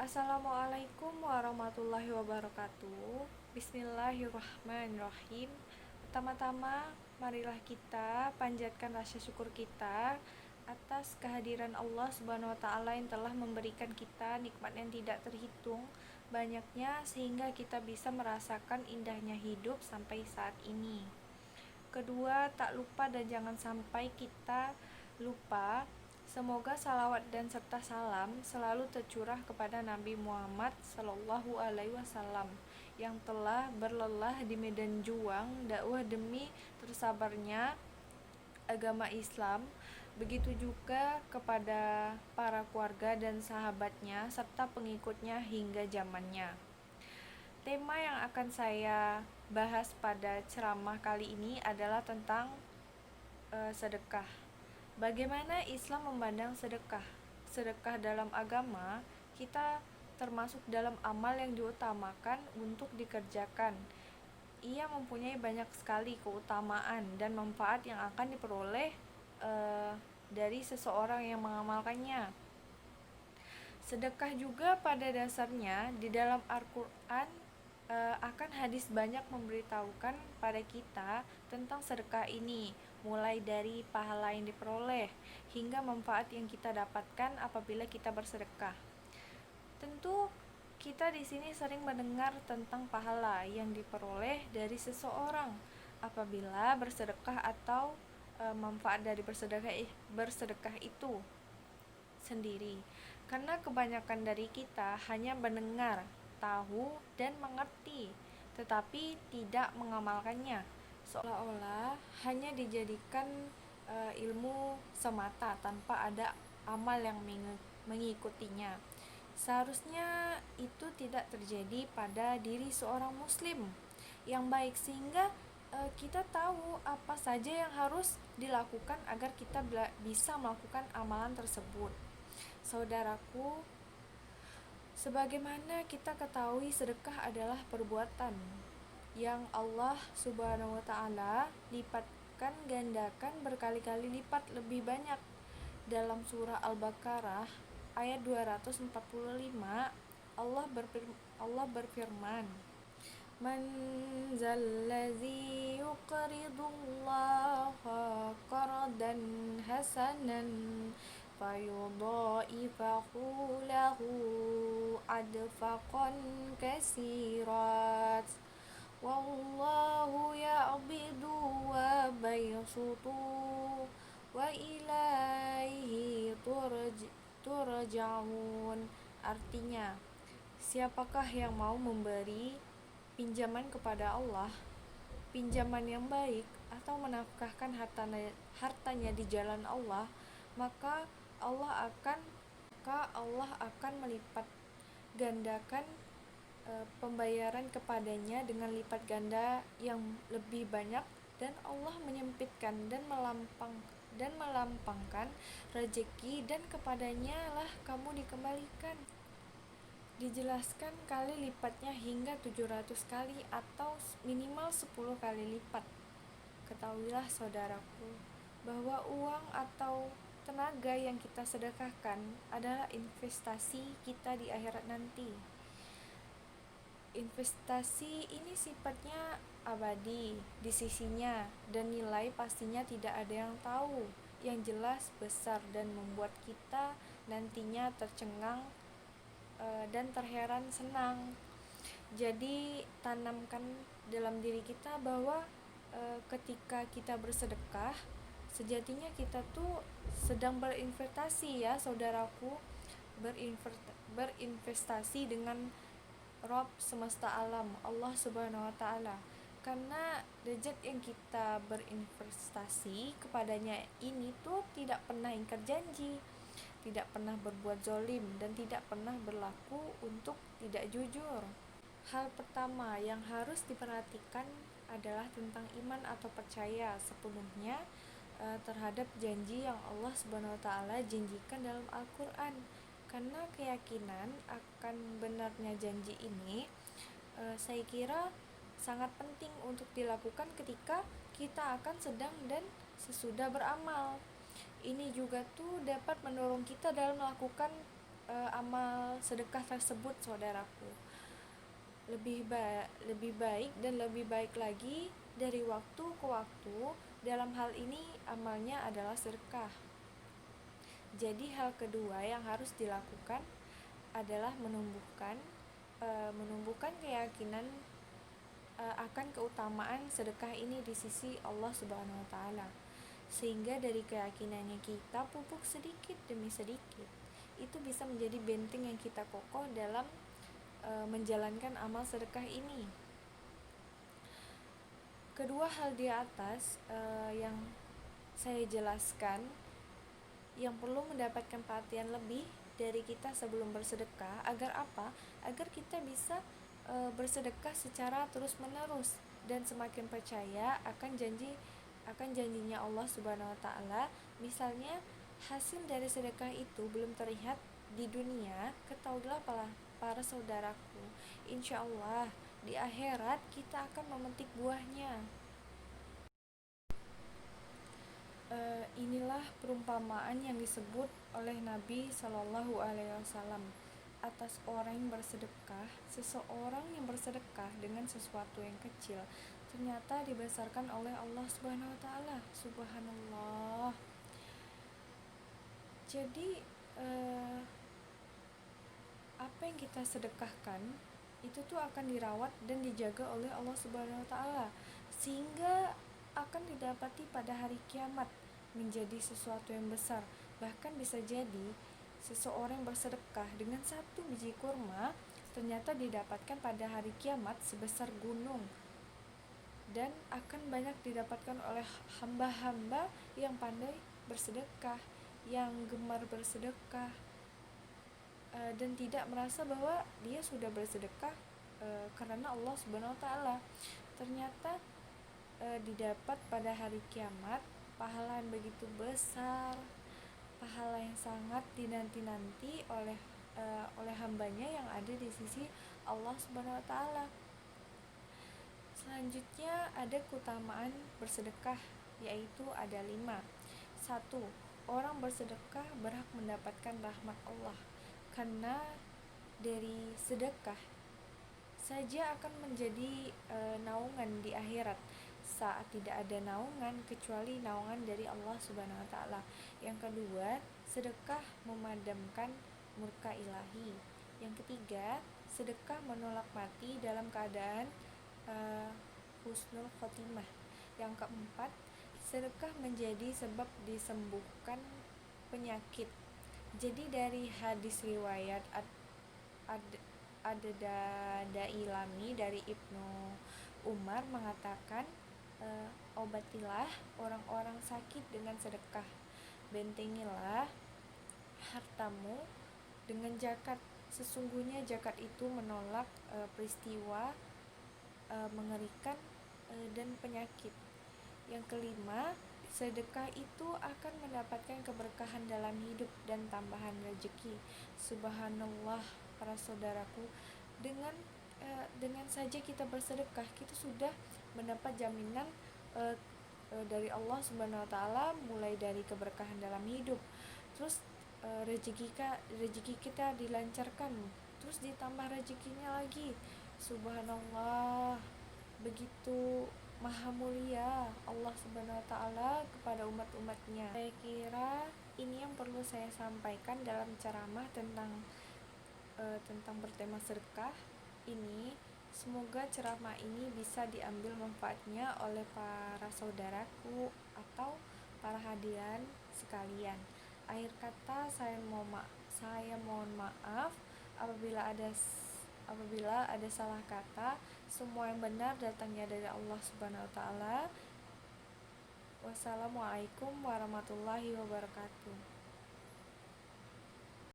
Assalamualaikum warahmatullahi wabarakatuh. Bismillahirrahmanirrahim. Pertama-tama, marilah kita panjatkan rasa syukur kita atas kehadiran Allah Subhanahu wa taala yang telah memberikan kita nikmat yang tidak terhitung banyaknya sehingga kita bisa merasakan indahnya hidup sampai saat ini. Kedua, tak lupa dan jangan sampai kita lupa, semoga salawat dan serta salam selalu tercurah kepada Nabi Muhammad Sallallahu Alaihi Wasallam yang telah berlelah di medan juang dakwah demi tersabarnya agama Islam. Begitu juga kepada para keluarga dan sahabatnya serta pengikutnya hingga zamannya. Tema yang akan saya bahas pada ceramah kali ini adalah tentang sedekah. Bagaimana Islam memandang sedekah? Sedekah dalam agama kita termasuk dalam amal yang diutamakan untuk dikerjakan. Ia mempunyai banyak sekali keutamaan dan manfaat yang akan diperoleh dari seseorang yang mengamalkannya. Sedekah juga pada dasarnya di dalam Al-Quran akan hadis banyak memberitahukan pada kita tentang sedekah ini, mulai dari pahala yang diperoleh hingga manfaat yang kita dapatkan apabila kita bersedekah. Tentu kita di sini sering mendengar tentang pahala yang diperoleh dari seseorang apabila bersedekah atau manfaat dari bersedekah itu sendiri. Karena kebanyakan dari kita hanya mendengar, tahu, dan mengerti, tetapi tidak mengamalkannya. Seolah-olah hanya dijadikan ilmu semata tanpa ada amal yang mengikutinya. Seharusnya itu tidak terjadi pada diri seorang muslim yang baik, sehingga kita tahu apa saja yang harus dilakukan agar kita bisa melakukan amalan tersebut. Saudaraku, sebagaimana kita ketahui, sedekah adalah perbuatan yang Allah Subhanahu wa taala lipatkan gandakan berkali-kali lipat lebih banyak. Dalam surah Al-Baqarah ayat 245, Allah berfirman, "Man zallazi yuqridullaha qardan hasanan fayudha'ifahu lahu adfaqan katsirat wallahu ya'bidu wa baysutu wa ilaihi turja'un." Artinya, siapakah yang mau memberi pinjaman kepada Allah, pinjaman yang baik, atau menafkahkan hartanya di jalan Allah, maka Allah akan melipat gandakan pembayaran kepadanya dengan lipat ganda yang lebih banyak, dan Allah menyempitkan dan melampangkan rezeki, dan kepadanya lah kamu dikembalikan. Dijelaskan kali lipatnya hingga 700 kali atau minimal 10 kali lipat. Ketahuilah saudaraku, bahwa uang atau tenaga yang kita sedekahkan adalah investasi kita di akhirat nanti. Investasi ini sifatnya abadi di sisinya, dan nilai pastinya tidak ada yang tahu. Yang jelas besar dan membuat kita nantinya tercengang dan terheran senang. Jadi tanamkan dalam diri kita bahwa ketika kita bersedekah, sejatinya kita tuh sedang berinvestasi ya saudaraku, berinvestasi dengan Rabb semesta alam, Allah Subhanahu wa taala. Karena rezeki yang kita berinvestasi kepadanya ini tuh tidak pernah ingkar janji, tidak pernah berbuat zalim, dan tidak pernah berlaku untuk tidak jujur. Hal pertama yang harus diperhatikan adalah tentang iman atau percaya sepenuhnya terhadap janji yang Allah Subhanahu wa taala janjikan dalam Al-Qur'an. Karena keyakinan akan benarnya janji ini saya kira sangat penting untuk dilakukan ketika kita akan sedang dan sesudah beramal. Ini juga tuh dapat mendorong kita dalam melakukan amal sedekah tersebut, saudaraku. Lebih baik dan lebih baik lagi dari waktu ke waktu. Dalam hal ini amalnya adalah sedekah. Jadi hal kedua yang harus dilakukan adalah menumbuhkan keyakinan akan keutamaan sedekah ini di sisi Allah Subhanahu wa taala. Sehingga dari keyakinannya kita pupuk sedikit demi sedikit, itu bisa menjadi benteng yang kita kokoh dalam menjalankan amal sedekah ini. Kedua hal di atas yang saya jelaskan yang perlu mendapatkan perhatian lebih dari kita sebelum bersedekah, agar apa? Agar kita bisa bersedekah secara terus-menerus dan semakin percaya akan janjinya Allah Subhanahu wa taala. Misalnya hasil dari sedekah itu belum terlihat di dunia, ketahuilah para saudaraku, insya Allah di akhirat kita akan memetik buahnya. Inilah perumpamaan yang disebut oleh Nabi Shallallahu Alaihi Wasallam atas orang yang bersedekah. Seseorang yang bersedekah dengan sesuatu yang kecil ternyata dibesarkan oleh Allah Subhanahu Wa Taala. Subhanallah. Jadi apa yang kita sedekahkan itu tuh akan dirawat dan dijaga oleh Allah Subhanahu Wa Taala, sehingga akan didapati pada hari kiamat menjadi sesuatu yang besar. Bahkan bisa jadi seseorang bersedekah dengan 1 biji kurma ternyata didapatkan pada hari kiamat sebesar gunung, dan akan banyak didapatkan oleh hamba-hamba yang pandai bersedekah, yang gemar bersedekah, dan tidak merasa bahwa dia sudah bersedekah karena Allah Subhanahu wa taala. Ternyata didapat pada hari kiamat pahala yang begitu besar, pahala yang sangat dinanti-nanti oleh hambanya yang ada di sisi Allah Subhanahu wa taala. Selanjutnya ada keutamaan bersedekah, yaitu ada 5. 1. Orang bersedekah berhak mendapatkan rahmat Allah, karena dari sedekah saja akan menjadi naungan di akhirat saat tidak ada naungan kecuali naungan dari Allah Subhanahu wa taala. Yang kedua, sedekah memadamkan murka ilahi. Yang ketiga, sedekah menolak mati dalam keadaan husnul khotimah. Yang keempat, sedekah menjadi sebab disembuhkan penyakit. Jadi dari hadis riwayat Ad-Dailami dari Ibnu Umar mengatakan, obatilah orang-orang sakit dengan sedekah, bentengilah hartamu dengan zakat. Sesungguhnya zakat itu menolak peristiwa mengerikan dan penyakit. Yang kelima, sedekah itu akan mendapatkan keberkahan dalam hidup dan tambahan rezeki. Subhanallah, para saudaraku, dengan saja kita bersedekah, kita sudah mendapat jaminan dari Allah Subhanahu wa taala, mulai dari keberkahan dalam hidup, terus rezeki kita dilancarkan, terus ditambah rezekinya lagi. Subhanallah, begitu maha mulia Allah Subhanahu wa taala kepada umat-umatnya. Saya kira ini yang perlu saya sampaikan dalam ceramah tentang bertema sedekah ini. Semoga ceramah ini bisa diambil manfaatnya oleh para saudaraku atau para hadirin sekalian. Akhir kata, saya mohon maaf apabila ada salah kata. Semua yang benar datangnya dari Allah Subhanahu wa taala. Wassalamualaikum warahmatullahi wabarakatuh.